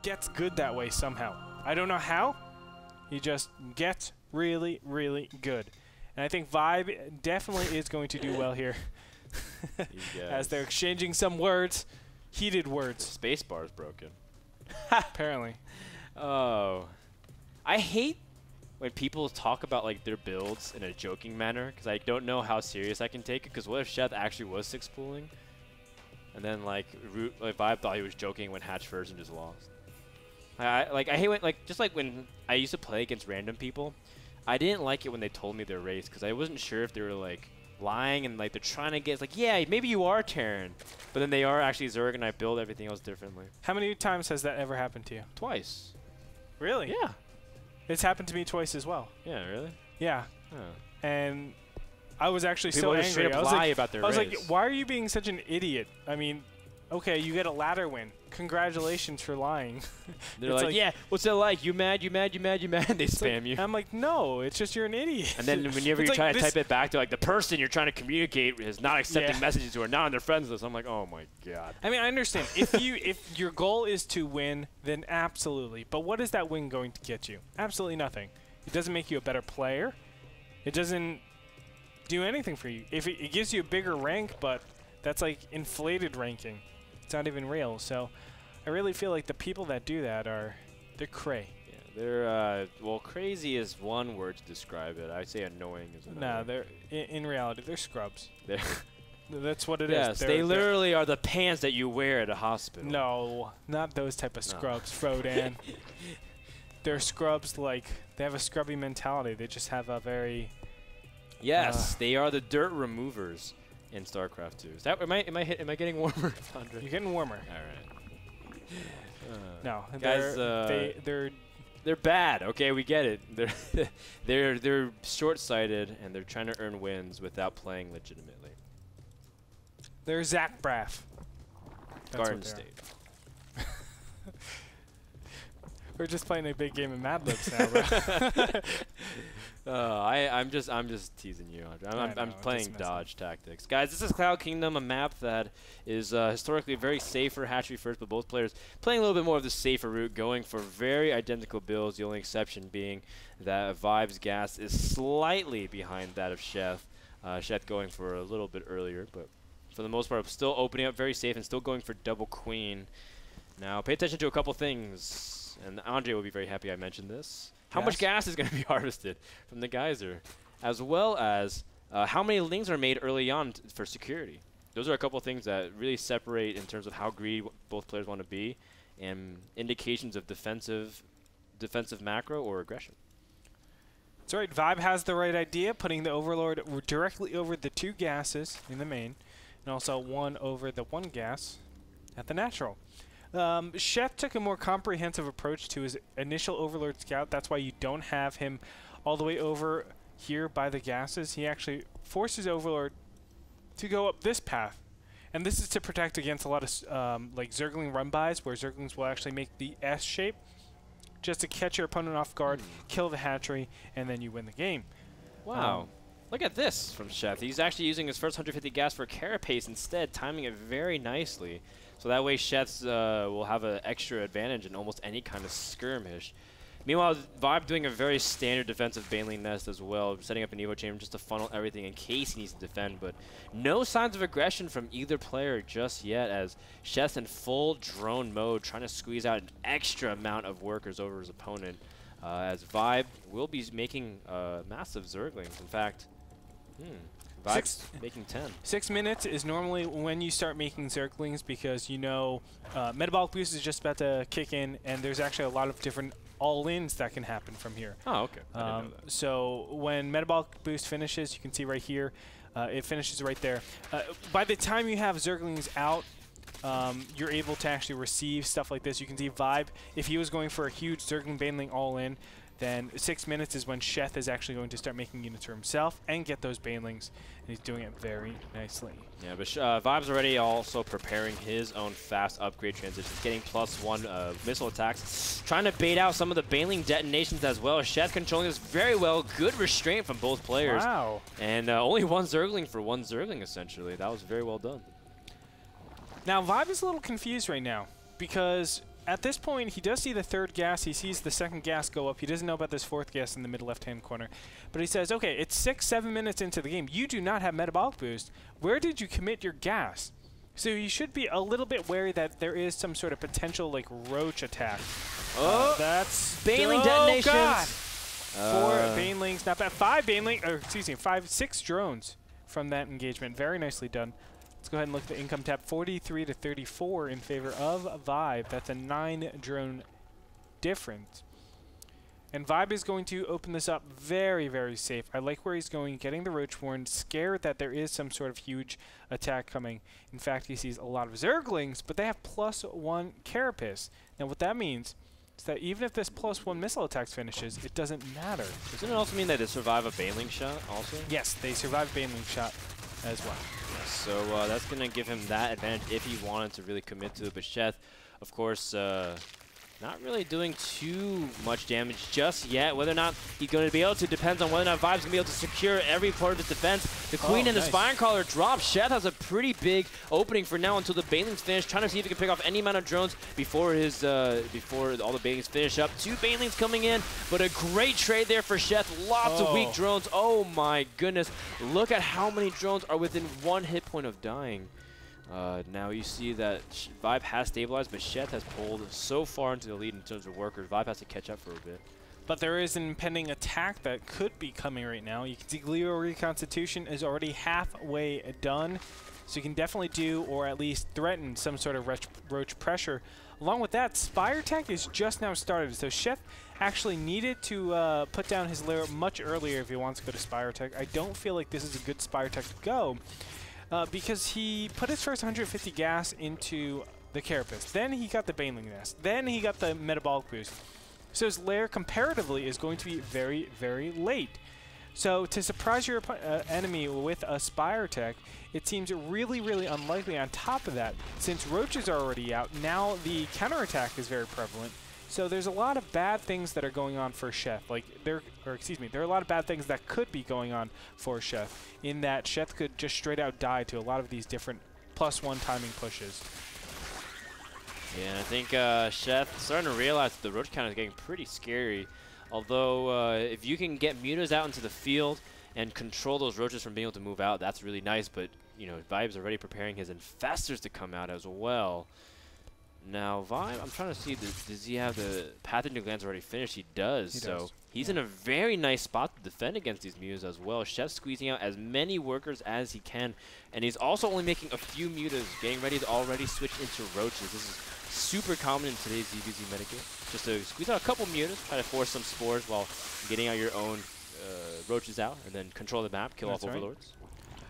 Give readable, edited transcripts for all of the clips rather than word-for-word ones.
gets good that way somehow. I don't know how. He just gets really, really good. And I think Vibe definitely is going to do well here. As they're exchanging some words. Heated words. Spacebar is broken. Apparently. Oh. I hate when people talk about like their builds in a joking manner, because I don't know how serious I can take it. Because what if Sheth actually was 6 pooling? And then like Vibe thought he was joking when Hatch first and just lost. I hate when just like when I used to play against random people, I didn't like it when they told me their race, because I wasn't sure if they were like lying and like they're trying to get, it's like, yeah, maybe you are Terran, but then they are actually Zerg and I build everything else differently. How many times has that ever happened to you? Twice. Really? Yeah. It's happened to me twice as well. Yeah, really? Yeah. Oh. And I was actually people so just angry. straight up lie about their race. I was like, why are you being such an idiot? I mean, okay, you get a ladder win. Congratulations for lying. They're like, yeah, what's it like? You mad, you mad, you mad, you mad? They spam like, you. I'm like, no, it's just you're an idiot. And then whenever you try to type it back to like the person you're trying to communicate is not accepting messages who are not on their friends list, I'm like, oh my god. I mean, I understand. if your goal is to win, then absolutely. But what is that win going to get you? Absolutely nothing. It doesn't make you a better player. It doesn't do anything for you. If it gives you a bigger rank, but that's like inflated ranking. It's not even real. So I really feel like the people that do that they're cray. Yeah, they're well, crazy is one word to describe it. I'd say annoying is another. No, they're in reality they're scrubs. They're that's what it is. Yes, they literally are the pants that you wear at a hospital. No, not those type of scrubs, Frodan. They're scrubs like they have a scrubby mentality. They just have a very Yes, they are the dirt removers in StarCraft 2. Is that am I getting warmer, Andre? You're getting warmer. All right. No, guys, they're bad. Okay, we get it. They're short-sighted and they're trying to earn wins without playing legitimately. They're Zach Braff. Garden State. We're just playing a big game of Mad Libs now, bro. I'm just teasing you, Andre. I'm playing dodge tactics. Guys, this is Cloud Kingdom, a map that is historically very safe for hatchery first, but both players playing a little bit more of the safer route, going for very identical builds, the only exception being that Vibe's gas is slightly behind that of Sheth. Sheth going for a little bit earlier, but for the most part, still opening up very safe and still going for double queen. Now, pay attention to a couple things. And Andre will be very happy I mentioned this. How much gas is going to be harvested from the geyser, as well as how many lings are made early on for security. Those are a couple of things that really separate in terms of how greedy both players want to be, and indications of defensive macro or aggression. That's right. Vibe has the right idea, putting the Overlord directly over the 2 gases in the main, and also one over the 1 gas at the natural. Sheth took a more comprehensive approach to his initial Overlord Scout. That's why you don't have him all the way over here by the gases. He actually forces Overlord to go up this path. And this is to protect against a lot of like Zergling run-bys, where Zerglings will actually make the S shape just to catch your opponent off guard, kill the hatchery, and then you win the game. Wow. Look at this from Sheth. He's actually using his first 150 gas for Carapace instead, timing it very nicely. So that way Sheth's will have an extra advantage in almost any kind of skirmish. Meanwhile, Vibe doing a very standard defensive Baneling nest as well, setting up an Evo chamber just to funnel everything in case he needs to defend, but no signs of aggression from either player just yet, as Sheth's in full drone mode, trying to squeeze out an extra amount of workers over his opponent, as Vibe will be making massive Zerglings. In fact, Vibe's making 10. 6 minutes is normally when you start making Zerglings, because you know Metabolic Boost is just about to kick in, and there's actually a lot of different all-ins that can happen from here. Oh, okay. I didn't know that. So when Metabolic Boost finishes, you can see right here, it finishes right there. By the time you have Zerglings out, you're able to actually receive stuff like this. You can see Vibe, if he was going for a huge Zergling Baneling all-in, then 6 minutes is when Sheth is actually going to start making units for himself and get those Banelings, and he's doing it very nicely. Yeah, but Vibe's already also preparing his own fast upgrade transitions, getting +1 missile attacks, trying to bait out some of the Baneling detonations as well. Sheth controlling this very well. Good restraint from both players. Wow. And only 1 Zergling for 1 Zergling, essentially. That was very well done. Now, Vibe is a little confused right now, because at this point, he does see the third gas. He sees the second gas go up. He doesn't know about this fourth gas in the mid left-hand corner. But he says, okay, it's 6-7 minutes into the game. You do not have metabolic boost. Where did you commit your gas? So you should be a little bit wary that there is some sort of potential, like, roach attack. Oh, that's Baneling detonations. God. 4 Banelings, not bad. 5 Baneling, or excuse me, 6 drones from that engagement. Very nicely done. Let's go ahead and look at the income tab. 43 to 34 in favor of Vibe. That's a 9 drone difference. And Vibe is going to open this up very, very safe. I like where he's going, getting the Roach Warren, scared that there is some sort of huge attack coming. In fact, he sees a lot of Zerglings, but they have +1 Carapace. Now what that means is that even if this +1 missile attacks finishes, it doesn't matter. Doesn't it also mean that they survive a Baneling shot also? Yes, they survive Baneling shot as well. So that's going to give him that advantage if he wanted to really commit to it. But Sheth, of course, not really doing too much damage just yet. Whether or not he's going to be able to depends on whether or not Vibe's going to be able to secure every part of his defense. The Queen and the Spinecaller drop. Sheth has a pretty big opening for now until the Banelings finish, trying to see if he can pick off any amount of drones before his before all the Banelings finish up. 2 Banelings coming in, but a great trade there for Sheth. Lots of weak drones. Oh my goodness. Look at how many drones are within 1 hit point of dying. Now you see that Vibe has stabilized, but Sheth has pulled so far into the lead in terms of workers. Vibe has to catch up for a bit. But there is an impending attack that could be coming right now. You can see Glio Reconstitution is already halfway done, so you can definitely do, or at least threaten, some sort of roach pressure. Along with that, Spire Tech is just now started, so Sheth actually needed to put down his lair much earlier if he wants to go to Spire Tech. I don't feel like this is a good Spire Tech to go. Because he put his first 150 gas into the Carapace. Then he got the Baneling Nest. Then he got the Metabolic Boost. So his lair, comparatively, is going to be very, very late. So to surprise your enemy with a Spire Tech, it seems really, really unlikely. On top of that, since roaches are already out, now the counterattack is very prevalent. So there's a lot of bad things that are going on for Sheth. Like there are a lot of bad things that could be going on for Sheth, in that Sheth could just straight out die to a lot of these different +1 timing pushes. Yeah, and I think Sheth starting to realize that the roach count is getting pretty scary. Although if you can get mutas out into the field and control those roaches from being able to move out, that's really nice. But you know, Vibe's already preparing his infestors to come out as well. Now, Vibe, I'm trying to see, does he have the Pathogen Glands already finished? He does. So he's in a very nice spot to defend against these mutas as well. Sheth's squeezing out as many workers as he can. And he's also only making a few mutas, getting ready to already switch into roaches. This is super common in today's ZVZ metagame. Just to squeeze out a couple mutas, try to force some spores while getting out your own roaches out, and then control the map, kill off overlords.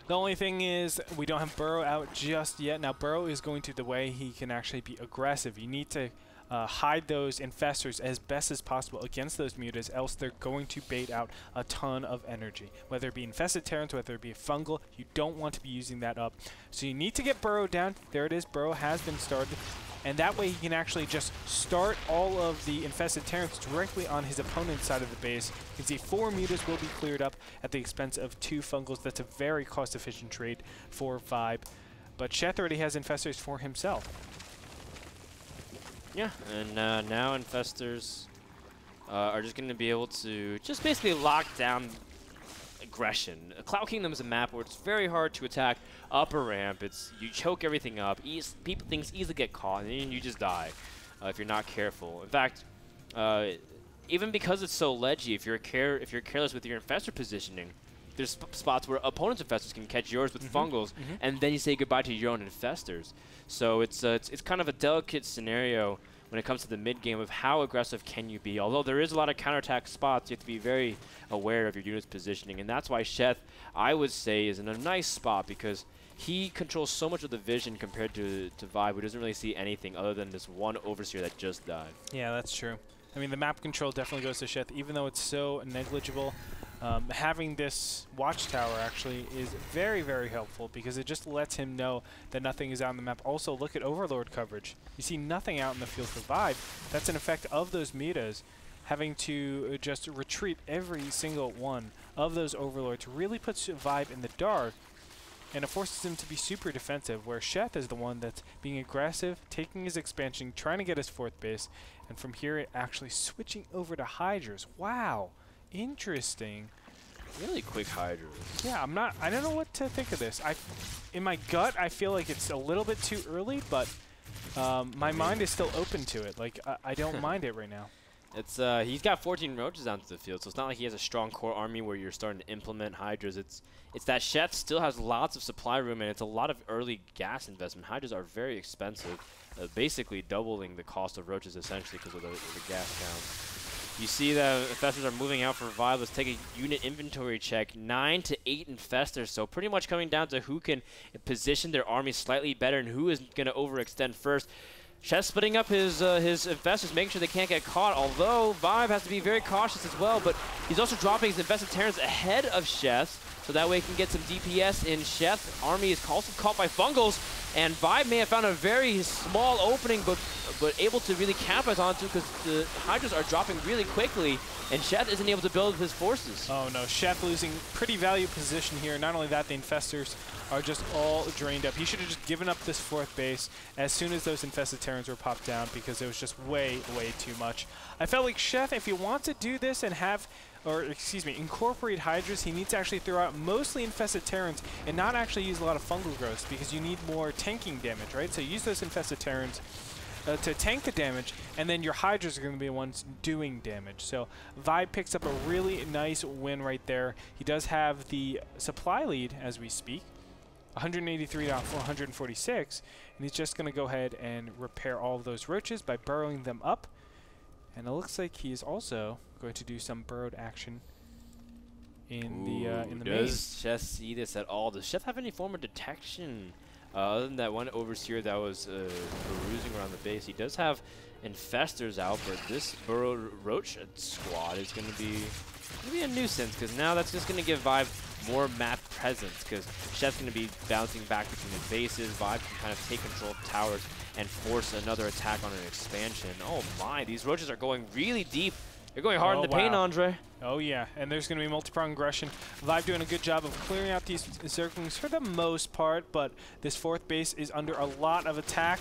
The only thing is we don't have Burrow out just yet. Now Burrow is going to the way he can actually be aggressive. You need to hide those infestors as best as possible against those mutas, else they're going to bait out a ton of energy. Whether it be infested Terrans, whether it be a fungal, you don't want to be using that up. So you need to get Burrow down. There it is. Burrow has been started. And that way he can actually just start all of the infested Terrans directly on his opponent's side of the base. You can see 4 mutas will be cleared up at the expense of 2 fungals. That's a very cost-efficient trade for Vibe. But Sheth already has infestors for himself. Yeah, and now infestors are just going to be able to just basically lock down aggression. Cloud Kingdom is a map where it's very hard to attack up a ramp. You choke everything up. Things easily get caught, and you just die if you're not careful. In fact, even because it's so ledgy, if you're careless with your infestor positioning, there's spots where opponents' infestors can catch yours with fungals, and then you say goodbye to your own infestors. So it's kind of a delicate scenario when it comes to the mid game of how aggressive can you be. Although there is a lot of counterattack spots, you have to be very aware of your unit's positioning, and that's why Sheth, I would say, is in a nice spot because he controls so much of the vision compared to Vibe, who doesn't really see anything other than this one Overseer that just died. Yeah, that's true. I mean, the map control definitely goes to Sheth, even though it's so negligible. Having this watchtower actually is very, very helpful because it just lets him know that nothing is out on the map. Also, look at Overlord coverage. You see nothing out in the field for Vibe. That's an effect of those mutas having to just retreat every single one of those Overlords. Really puts Vibe in the dark. and it forces him to be super defensive, where Sheth is the one that's being aggressive, taking his expansion, trying to get his 4th base, and from here actually switching over to Hydras. Wow, interesting. Really quick Hydras. Yeah, I don't know what to think of this. In my gut, I feel like it's a little bit too early, but my mind is still open to it. Like, I don't mind it right now. It's he's got 14 roaches onto the field, so it's not like he has a strong core army where you're starting to implement Hydras. It's that Sheth still has lots of supply room, and it's a lot of early gas investment. Hydras are very expensive, basically doubling the cost of roaches essentially because of the gas count. You see the infestors are moving out for Vibe. Let's take a unit inventory check. 9 to 8 infestors, so pretty much coming down to who can position their army slightly better and who is going to overextend first. Sheth splitting up his infestors, making sure they can't get caught, although Vibe has to be very cautious as well, but he's also dropping his infested Terrans ahead of Sheth, so that way he can get some DPS in Sheth. Army is also caught by Fungals, and Vibe may have found a very small opening, but able to really capitalize onto because the Hydras are dropping really quickly, and Sheth isn't able to build his forces. Oh no, Sheth losing pretty valuable position here. Not only that, the infestors are just all drained up. He should have just given up this 4th base as soon as those infested Terrans were popped down because it was just way, way too much. I felt like Sheth, if he wants to do this and have, or excuse me, incorporate Hydras, he needs to actually throw out mostly infested Terrans and not actually use a lot of fungal growth because you need more tanking damage, right? So use those infested Terrans to tank the damage, and then your Hydras are going to be the ones doing damage. So Vibe picks up a really nice win right there. He does have the supply lead as we speak, 183 to 146, and he's just going to go ahead and repair all of those roaches by burrowing them up. And it looks like he is also going to do some burrowed action in the main. Does Sheth see this at all? Does Sheth have any form of detection? Other than that one overseer that was perusing around the base, he does have infestors out, but this burrowed roach squad is going to be a nuisance because now that's just going to give Vibe more map presence because Sheth's going to be bouncing back between the bases. Vibe can kind of take control of towers and force another attack on an expansion. Oh my, these roaches are going really deep. They're going hard in the paint, Andre. Oh yeah, and there's going to be multi-pronged aggression. Vibe doing a good job of clearing out these Zerglings for the most part, but this 4th base is under a lot of attack.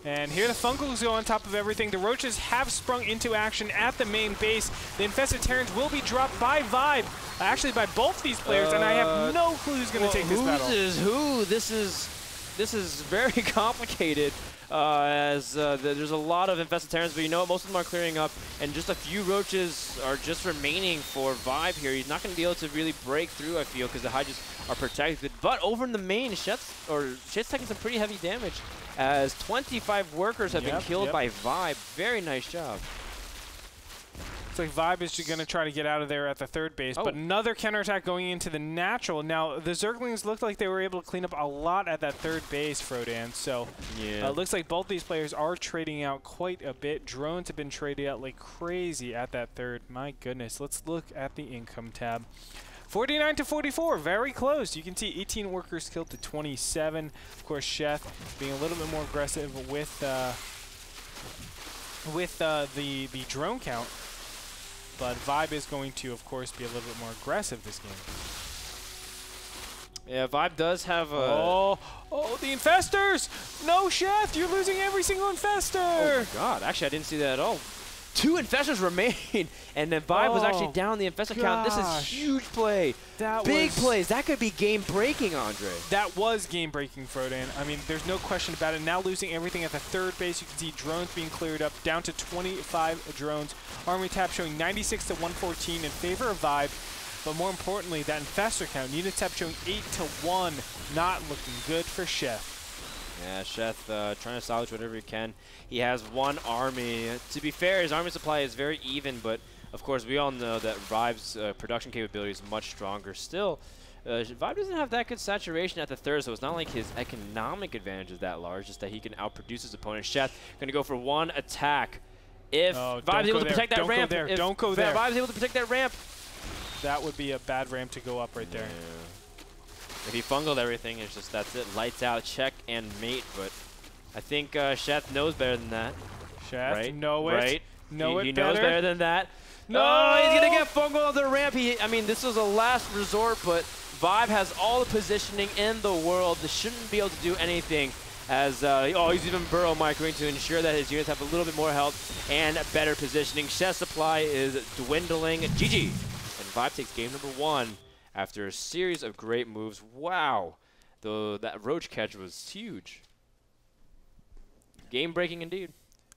And here the Fungals go on top of everything. The Roaches have sprung into action at the main base. The Infested Terrans will be dropped by Vibe, actually by both these players, and I have no clue who's going to take this battle. This is very complicated. There's a lot of infested Terrans, but you know what? Most of them are clearing up, and just a few roaches are just remaining for Vibe here. He's not going to be able to really break through, I feel, because the Hydras are protected. But over in the main, Sheth's taking some pretty heavy damage, as 25 workers have been killed by Vibe. Very nice job. Looks like Vibe is going to try to get out of there at the 3rd base, but another counterattack going into the natural. Now, the Zerglings looked like they were able to clean up a lot at that 3rd base, Frodan. So it looks like both these players are trading out quite a bit. Drones have been traded out like crazy at that 3rd. My goodness. Let's look at the income tab. 49 to 44, very close. You can see 18 workers killed to 27. Of course, Sheth being a little bit more aggressive with the drone count. But Vibe is going to, of course, be a little bit more aggressive this game. Yeah, Vibe does have a... Oh, the infestors! No, Sheth, you're losing every single infestor! Oh, my God. Actually, I didn't see that at all. 2 infestors remain, and then Vibe was actually down the infestor count. This is huge play. Big plays. That could be game-breaking, Andre. That was game-breaking, Frodan. I mean, there's no question about it. Now losing everything at the 3rd base. You can see drones being cleared up, down to 25 drones. Army tab showing 96 to 114 in favor of Vibe. But more importantly, that infestor count, unit tab showing 8 to 1. Not looking good for Sheth. Yeah, Sheth trying to salvage whatever he can. He has one army. To be fair, his army supply is very even, but of course we all know that Vibe's production capability is much stronger. Still, Vibe doesn't have that good saturation at the 3rd, so it's not like his economic advantage is that large, just that he can outproduce his opponent. Sheth going to go for one attack. If Vibe's able to protect that ramp, don't go there. Vibe's able to protect that ramp, that would be a bad ramp to go up right there. If he fungled everything, it's just that's it. Lights out, check, and mate. But I think Sheth knows better than that. Sheth, know it. Right? He knows better than that. No! Oh, he's going to get fungled on the ramp. I mean, this was a last resort, but Vibe has all the positioning in the world. They shouldn't be able to do anything as, he's even burrow microing to ensure that his units have a little bit more health and better positioning. Sheth's supply is dwindling. GG. And Vibe takes game number 1 after a series of great moves. Wow. That roach catch was huge. Game-breaking indeed.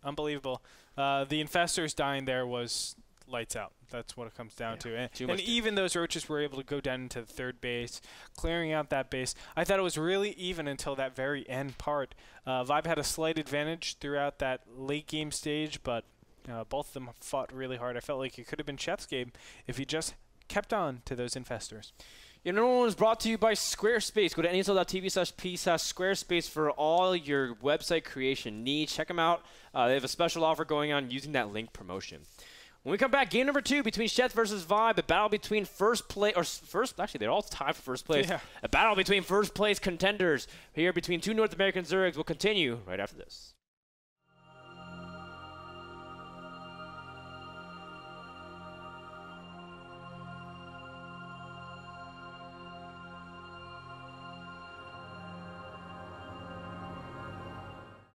Unbelievable. The infestors dying there was lights out. That's what it comes down to. And even those roaches were able to go down into the third base, clearing out that base. I thought it was really even until that very end part. Vibe had a slight advantage throughout that late game stage, but both of them fought really hard. I felt like it could have been Sheth's game if he just kept on to those infestors. Your number 1 is brought to you by Squarespace. Go to nasl.tv/p/squarespace for all your website creation needs. Check them out. They have a special offer going on using that link promotion. When we come back, game number 2 between Sheth versus Vibe, a battle between actually they're all tied for first place. Yeah. A battle between first place contenders here between 2 North American Zergs will continue right after this.